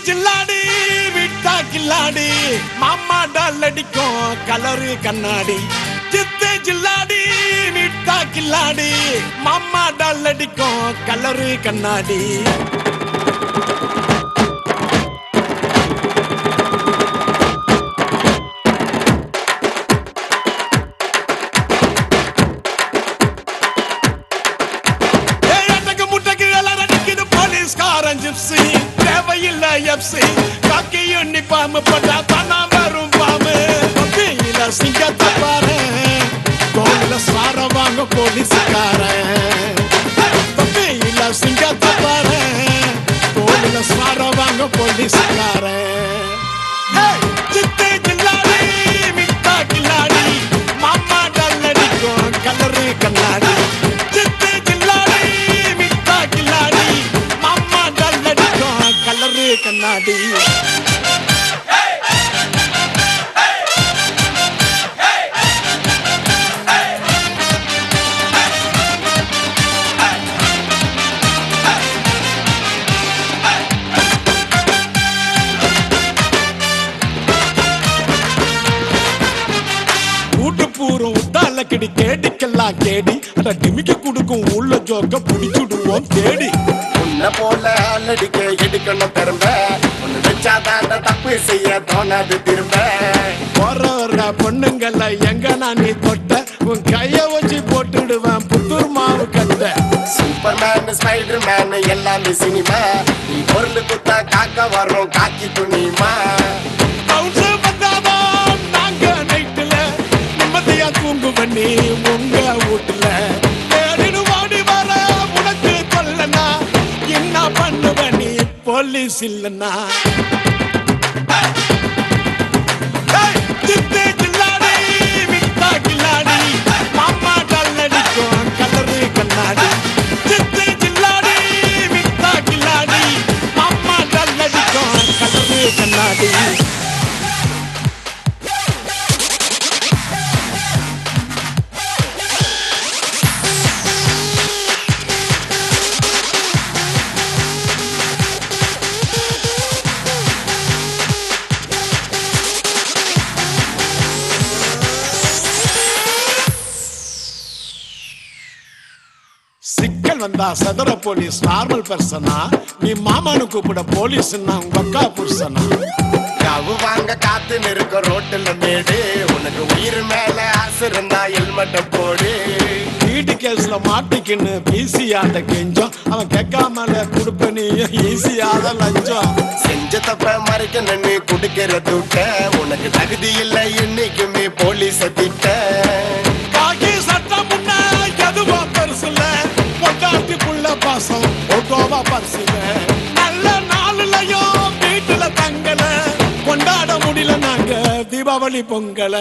ஜில்லாடி விட்டா கில்லாடி மாமா டால் அடிக்கும் கலரு கண்ணாடி சித்து ஜில்லாடி விட்டா கில்லாடி மாமா டால் அடிக்கும் கலரு கண்ணாடி தேவையில்லை எப்சி காக்கி யூனிஃபார்ம் போட்டா தானா வரும் பாம்பு கப்பியில சிங்கத்தை பாரு கோவில சார வாங்க போலீஸ்காரன் கப்பியில சிங்கத்தை பாரு கோவில சார வாங்க போலீஸ்காரன் சித்து ஜில்லாடி மிட்டா கில்லாடி மாமா டால் அடிக்கும் கலரு கண்ணாடி கண்ணாடி கூட்டுப்பூரம் உத்தால கிடி கேடிக்கெல்லாம் கேடி அட டிமிக்க குடுக்கும் உள்ள ஜோக்க புடிச்சுடுவோம் தேடி உன்ன போல அடிக்க எடுக்கணும் திரும்ப ஒன்னு வச்சாதான் தப்பு செய்ய தோணாது திரும்ப போற பொண்ணுங்கள எங்க நான் நீ தொட்ட உன் கைய வச்சு போட்டுடுவேன் புத்தூர் மாவு கட்ட சூப்பர்மேன் ஸ்பைடர் மேன் எல்லாமே சினிமா நீ பொருள் குத்தா காக்க வர்றோம் காக்கி துணிமா நாங்க நைட்டுல நிம்மதியா தூங்கு பண்ணி உங்க வீட்டுல போலீஸ் இல்லன்னா சித்து ஜில்லாடி விட்டா கில்லாடி மாமா டால் அடிக்கும் கலரு கண்ணாடி சித்து ஜில்லாடி விட்டா கில்லாடி மாமா டால் அடிக்கும் கலரு கண்ணாடி சிக்கல் வந்தா சதுர போலீஸ் நார்மல் பர்சனா நீ மாமானு கூப்பிட போலீஸ் உங்க அக்கா புருஷனா கவு வாங்க காத்து நிற்க ரோட்டுல மேடு உனக்கு உயிர் மேல ஆசை இருந்தா ஹெல்மெட்ட போடு வீட்டு கேஸ்ல மாட்டிக்கின்னு பிசியாட்ட கெஞ்சம் அவன் கேட்காமல கொடுப்ப நீயும் ஈஸியாத லஞ்சம் செஞ்ச தப்ப மறைக்க நின்று குடுக்கிற தூட்ட உனக்கு தகுதி இல்லை என்னைக்குமே போலீஸ் திட்ட காக்கி சட்டம் முன்ன எதுவோ பெருசுல பொண்டாட்டிக்குள்ள பாசம் ஒட்டோவா பரிசுல நல்ல நாளுலயும் வீட்டுல தங்கல கொண்டாட முடியல நாங்க தீபாவளி பொங்கல